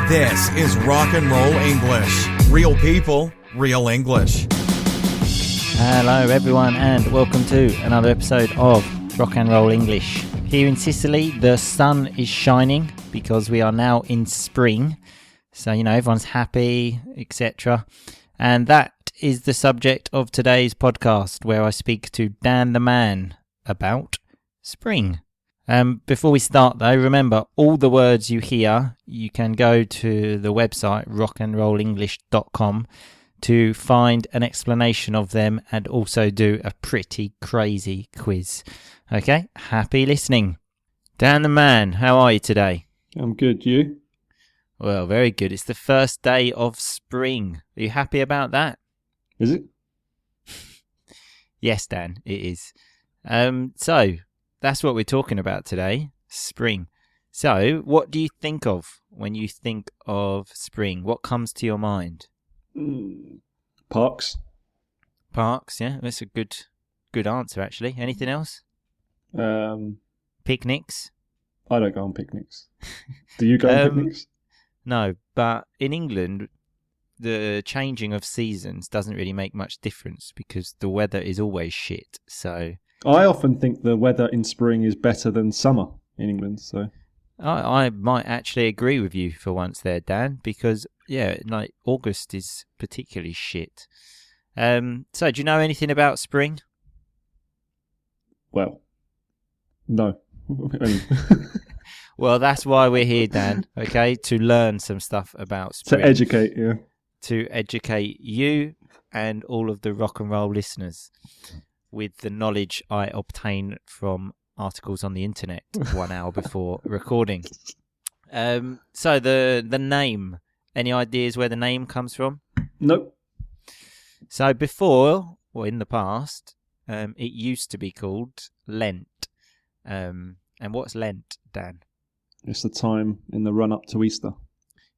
This is Rock and Roll English. Real people, real English. Hello everyone and welcome to another episode of Rock and Roll English. Here in Sicily, the sun is shining because we are now in spring. So, everyone's happy, etc. And that is the subject of today's podcast, where I speak to Dan the Man about spring. Before we start though, remember all the words you hear, you can go to the website rockandrollenglish.com to find an explanation of them and also do a pretty crazy quiz. Okay, happy listening. Dan the Man, how are you today? I'm good, you? Well, very good. It's the first day of spring. Are you happy about that? Is it? Yes, Dan, it is. So, that's what we're talking about today, spring. So, what do you think of when you think of spring? What comes to your mind? Parks. Parks, yeah. That's a good answer, actually. Anything else? Picnics? I don't go on picnics. Do you go on picnics? No, but in England, the changing of seasons doesn't really make much difference because the weather is always shit, so... I often think the weather in spring is better than summer in England, so... I might actually agree with you for once there, Dan, because, August is particularly shit. So, do you know anything about spring? Well, no. Well, that's why we're here, Dan, okay, to learn some stuff about spring. To educate, yeah. To educate you and all of the rock and roll listeners with the knowledge I obtain from articles on the internet 1 hour before recording. So the name, any ideas where the name comes from? Nope. So before, or in the past, it used to be called Lent. And what's Lent, Dan? It's the time in the run-up to Easter.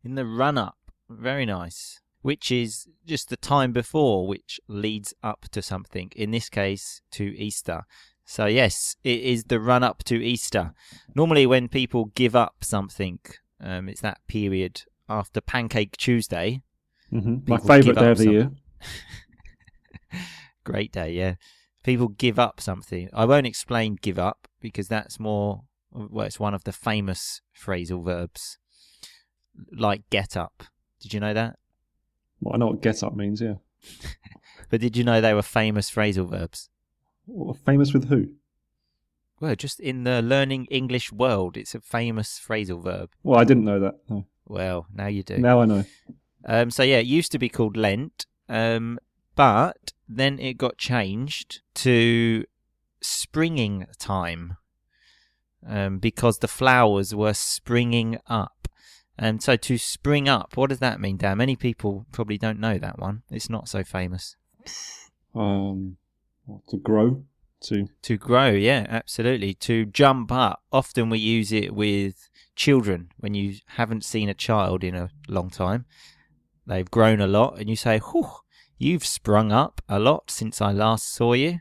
In the run-up, very nice. Which is just the time before, which leads up to something. In this case, to Easter. So yes, it is the run-up to Easter. Normally when people give up something, it's that period after Pancake Tuesday. Mm-hmm. My favourite day of the year. Great day, yeah. People give up something. I won't explain give up because that's more... Well, it's one of the famous phrasal verbs. Like get up. Did you know that? Well, I know what get up means, yeah. But did you know they were famous phrasal verbs? Well, famous with who? Well, just in the learning English world, it's a famous phrasal verb. Well, I didn't know that. No. Well, now you do. Now I know. So yeah, it used to be called Lent, but then it got changed to springing time because the flowers were springing up. So to spring up, what does that mean, Dan? Many people probably don't know that one. It's not so famous. To grow. To grow, yeah, absolutely. To jump up. Often we use it with children when you haven't seen a child in a long time. They've grown a lot and you say, whew, you've sprung up a lot since I last saw you.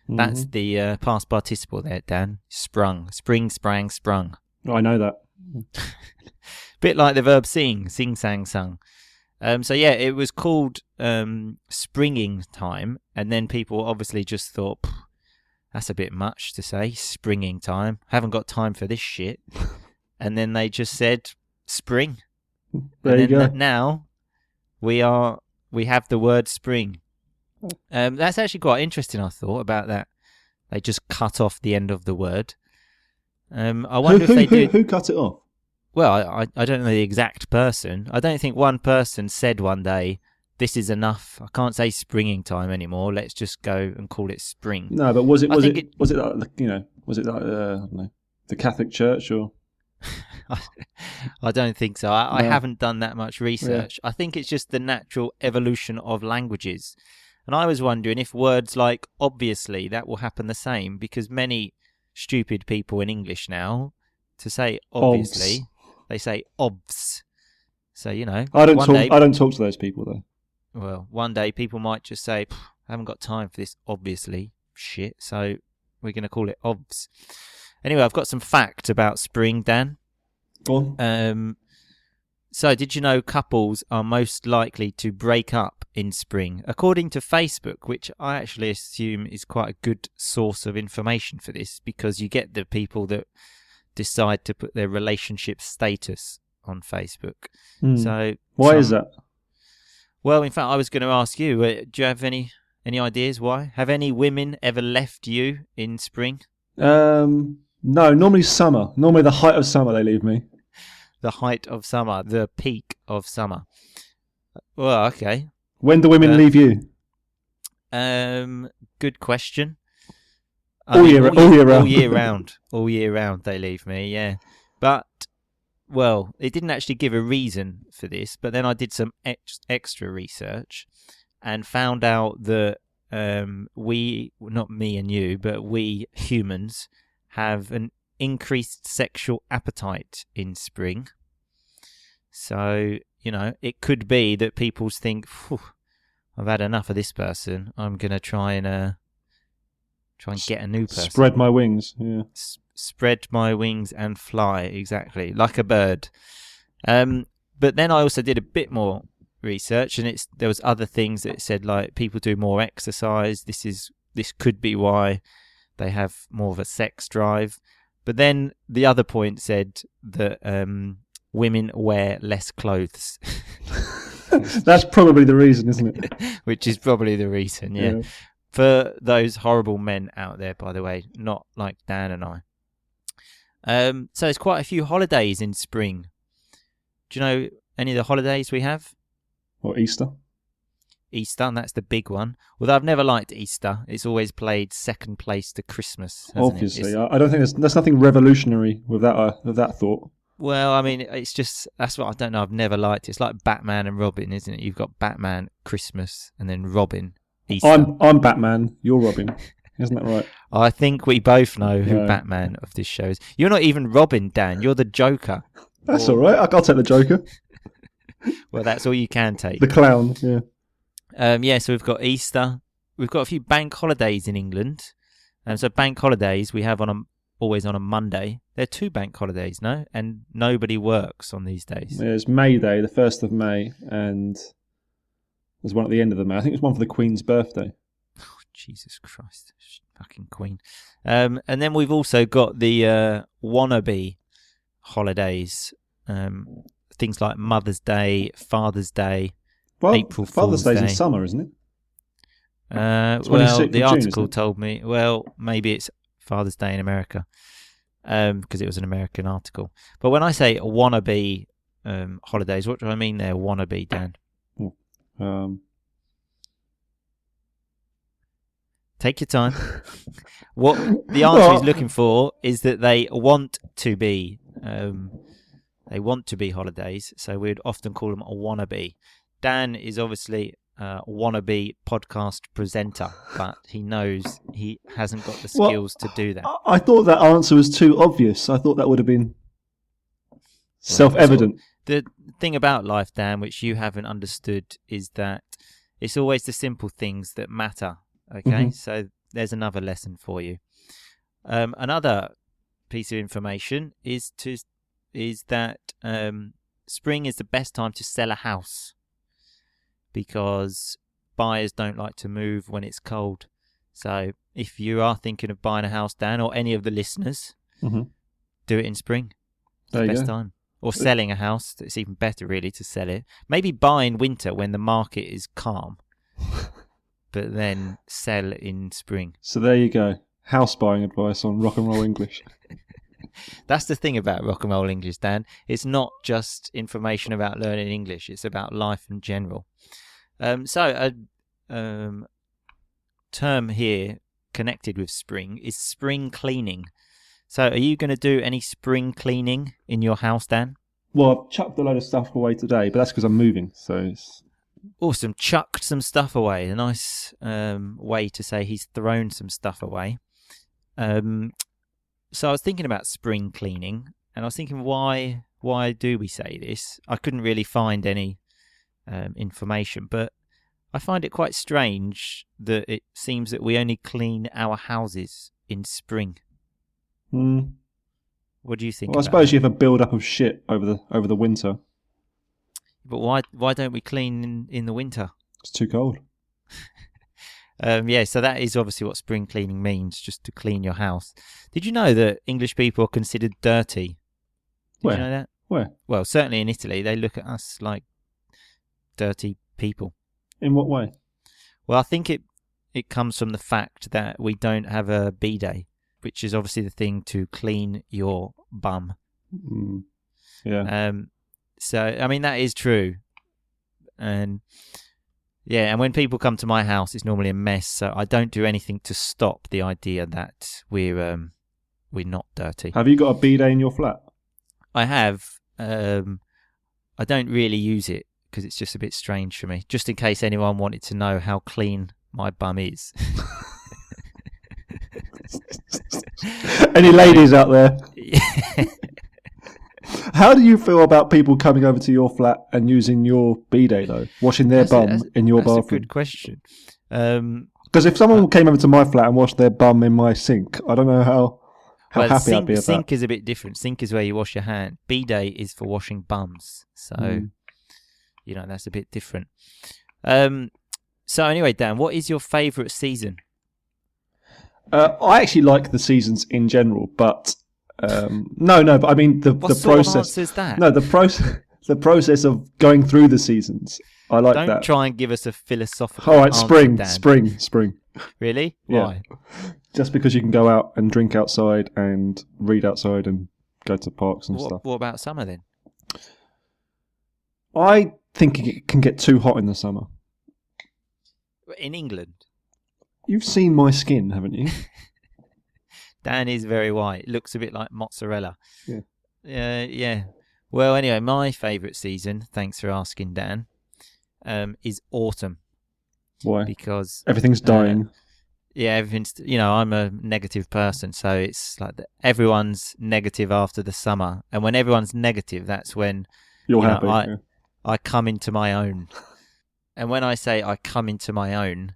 Mm-hmm. That's the past participle there, Dan. Sprung. Spring, sprang, sprung. Oh, I know that. Bit like the verb sing, sang, sung. So yeah, it was called springing time, and then people obviously just thought, that's a bit much to say, springing time. Haven't got time for this shit. And then they just said spring. There you go. Now we have the word spring. That's actually quite interesting, I thought, about that. They just cut off the end of the word. I wonder if they did. Who cut it off? Well, I don't know the exact person. I don't think one person said one day, this is enough. I can't say springing time anymore. Let's just go and call it spring. No, but was it like, I don't know, the Catholic Church or? I don't think so. I haven't done that much research. Yeah. I think it's just the natural evolution of languages. And I was wondering if words like obviously, that will happen the same, because many stupid people in English now, to say obviously, they say obvs. So, I don't talk to those people though. Well, one day people might just say, I haven't got time for this obviously shit, so we're going to call it obvs. Anyway, I've got some facts about spring, Dan. Go on. So, did you know couples are most likely to break up in spring? According to Facebook, which I actually assume is quite a good source of information for this, because you get the people that decide to put their relationship status on Facebook. So, why is that? Well, in fact, I was going to ask you, do you have any ideas why? Have any women ever left you in spring? No, normally summer. Normally the height of summer they leave me. The height of summer, the peak of summer. Well, okay. When do women leave you? Good question. All year round. All year round they leave me, yeah. But, well, it didn't actually give a reason for this, but then I did some extra research and found out that we, not me and you, but we humans have an increased sexual appetite in spring. So, it could be that people think, I've had enough of this person. I'm going to try and get a new person. Spread my wings, yeah. Spread my wings and fly, exactly, like a bird. But then I also did a bit more research, and there was other things that said, like, people do more exercise. This could be why they have more of a sex drive. But then the other point said that women wear less clothes. That's probably the reason, isn't it? Which is probably the reason, yeah. For those horrible men out there, by the way, not like Dan and I. So there's quite a few holidays in spring. Do you know any of the holidays we have? Or Easter? Easter, and that's the big one. Although I've never liked Easter. It's always played second place to Christmas. Obviously. I don't think there's nothing revolutionary with that thought. Well, I mean, it's just, that's what I don't know. I've never liked it. It's like Batman and Robin, isn't it? You've got Batman, Christmas, and then Robin, Easter. I'm Batman, you're Robin. Isn't that right? I think we both know who Batman of this show is. You're not even Robin, Dan. You're the Joker. That's all right. I'll take the Joker. Well, that's all you can take. The clown, yeah. So we've got Easter. We've got a few bank holidays in England. So bank holidays we have always on a Monday. There are 2 bank holidays, no? And nobody works on these days. There's May Day, the 1st of May, and there's one at the end of the May. I think it's one for the Queen's birthday. Oh, Jesus Christ. Fucking Queen. And then we've also got the wannabe holidays. Things like Mother's Day, Father's Day, April Fool's Father's Day's Day. in summer, isn't it? Well, the article June, told me, well, maybe it's Father's Day in America, because it was an American article. But when I say wannabe holidays, what do I mean there, wannabe, Dan? Take your time. What the answer he's looking for is that they want to be holidays, so we'd often call them a wannabe. Dan is obviously a wannabe podcast presenter, but he knows he hasn't got the skills to do that. I thought that answer was too obvious. I thought that would have been self-evident. The thing about life, Dan, which you haven't understood, is that it's always the simple things that matter. Okay, So there's another lesson for you. Another piece of information is that spring is the best time to sell a house, because buyers don't like to move when it's cold. So if you are thinking of buying a house, Dan, or any of the listeners, do it in spring. It's the best time. Or selling a house, it's even better, really, to sell it. Maybe buy in winter when the market is calm, but then sell in spring. So there you go. House buying advice on Rock and Roll English. That's the thing about Rock and Roll English, Dan. It's not just information about learning English. It's about life in general. So a term here connected with spring is spring cleaning. So are you going to do any spring cleaning in your house, Dan? Well, I've chucked a load of stuff away today, but that's because I'm moving. So it's awesome. Chucked some stuff away. A nice way to say he's thrown some stuff away. So I was thinking about spring cleaning, and I was thinking, why do we say this? I couldn't really find any information, but I find it quite strange that it seems that we only clean our houses in spring. What do you think? Well, I suppose you have a build-up of shit over the winter. But why don't we clean in the winter? It's too cold. So that is obviously what spring cleaning means, just to clean your house. Did you know that English people are considered dirty? Did you know that? Where? Well, certainly in Italy, they look at us like dirty people. In what way? Well, I think it comes from the fact that we don't have a bidet, which is obviously the thing to clean your bum. Yeah. So, I mean, that is true. And yeah, and when people come to my house, it's normally a mess. So I don't do anything to stop the idea that we're not dirty. Have you got a bidet in your flat? I have. I don't really use it because it's just a bit strange for me. Just in case anyone wanted to know how clean my bum is. Any ladies out there? How do you feel about people coming over to your flat and using your bidet, though? Washing their bum in your bathroom? That's a good question. Because if someone came over to my flat and washed their bum in my sink, I don't know how happy I'd be about that. Sink is a bit different. Sink is where you wash your hand. Bidet is for washing bums. So, that's a bit different. So anyway, Dan, what is your favourite season? I actually like the seasons in general, but but I mean the what process. Of answer is that? No, the process of going through the seasons. I like that. Don't try and give us a philosophical. All right, answer, spring. Really? Yeah. Why? Just because you can go out and drink outside and read outside and go to parks and stuff. What about summer then? I think it can get too hot in the summer. In England? You've seen my skin, haven't you? Dan is very white. Looks a bit like mozzarella. Yeah. Yeah. Well, anyway, my favourite season, thanks for asking, Dan, is autumn. Why? Because everything's dying. Everything's. I'm a negative person, so it's like everyone's negative after the summer, and when everyone's negative, that's when you're happy. I come into my own. And when I say I come into my own,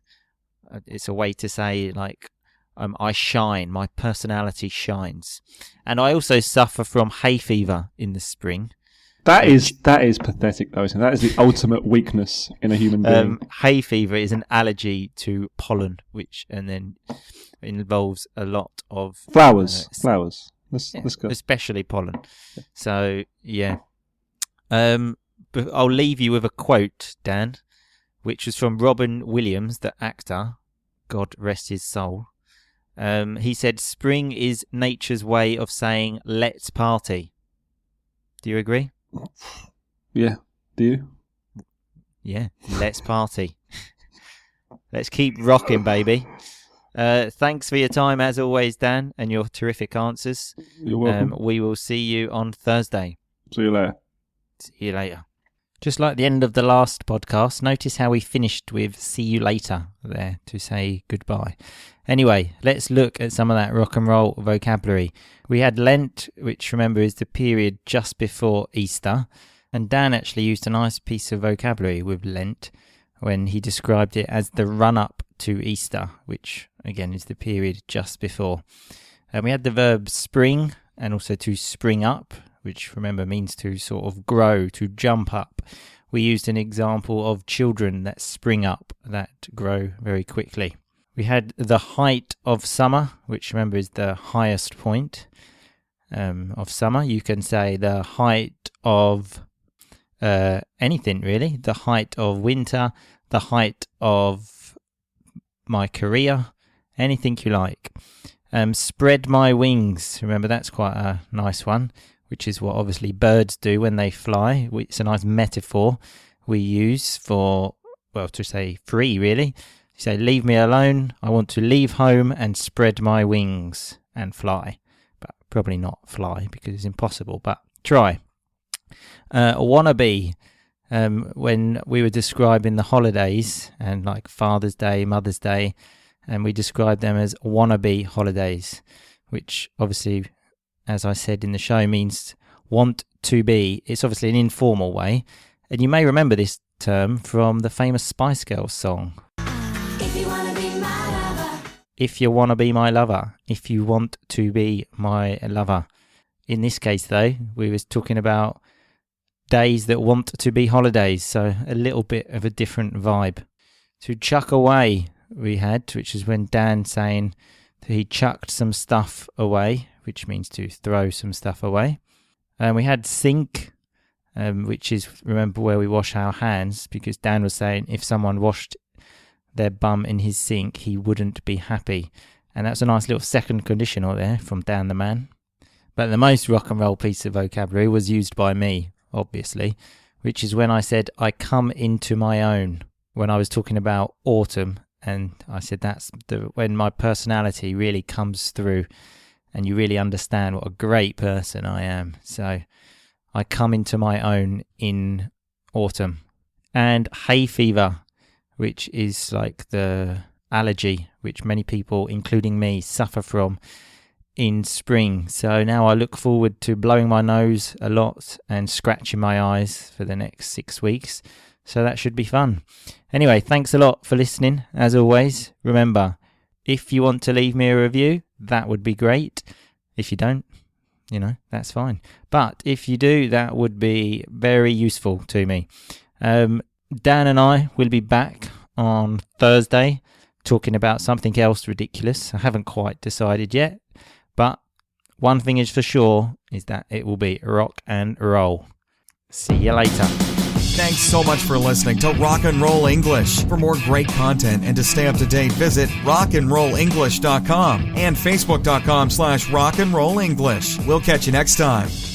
it's a way to say like I shine. My personality shines, and I also suffer from hay fever in the spring. That is pathetic, though. Isn't it? That is the ultimate weakness in a human being. Hay fever is an allergy to pollen, which and then involves a lot of flowers. Let's go. Especially pollen. So yeah. But I'll leave you with a quote, Dan, which was from Robin Williams, the actor. God rest his soul. He said, "Spring is nature's way of saying let's party." Do you agree? Yeah. Do you? Yeah. Let's party. Let's keep rocking, baby. Thanks for your time, as always, Dan, and your terrific answers. You're welcome. We will see you on Thursday. See you later. See you later. Just like the end of the last podcast, notice how we finished with "see you later" there to say goodbye. Anyway, let's look at some of that rock and roll vocabulary. We had Lent, which remember is the period just before Easter, and Dan actually used a nice piece of vocabulary with Lent when he described it as the run-up to Easter, which again is the period just before. And we had the verb spring and also to spring up, which remember means to sort of grow, to jump up. We used an example of children that spring up, that grow very quickly. We had the height of summer, which remember is the highest point of summer. You can say the height of anything really, the height of winter, the height of my career, anything you like. Spread my wings, remember that's quite a nice one, which is what obviously birds do when they fly. It's a nice metaphor we use for, well, to say free, really. You say, leave me alone, I want to leave home and spread my wings and fly. But probably not fly because it's impossible, but try. Wannabe, when we were describing the holidays and like Father's Day, Mother's Day, and we described them as wannabe holidays, which obviously, as I said in the show, means want to be. It's obviously an informal way. And you may remember this term from the famous Spice Girls song. If you want to be my lover. If you want to be my lover. If you want to be my lover. In this case, though, we was talking about days that want to be holidays, so a little bit of a different vibe. To chuck away we had, which is when Dan saying that he chucked some stuff away, which means to throw some stuff away. And we had sink, which is, remember, where we wash our hands, because Dan was saying if someone washed their bum in his sink, he wouldn't be happy. And that's a nice little second conditional there from Dan the man. But the most rock and roll piece of vocabulary was used by me, obviously, which is when I said I come into my own, when I was talking about autumn. And I said that's when my personality really comes through and you really understand what a great person I am. So I come into my own in autumn. And hay fever, which is like the allergy which many people, including me, suffer from in spring. So now I look forward to blowing my nose a lot and scratching my eyes for the next 6 weeks. So that should be fun. Anyway, thanks a lot for listening. As always, remember, if you want to leave me a review, that would be great. If you don't, that's fine. But if you do, that would be very useful to me. Dan and I will be back on Thursday talking about something else ridiculous. I haven't quite decided yet. But one thing is for sure is that it will be rock and roll. See you later. Thanks so much for listening to Rock and Roll English. For more great content and to stay up to date, visit rockandrollenglish.com and facebook.com/rockandrollenglish. We'll catch you next time.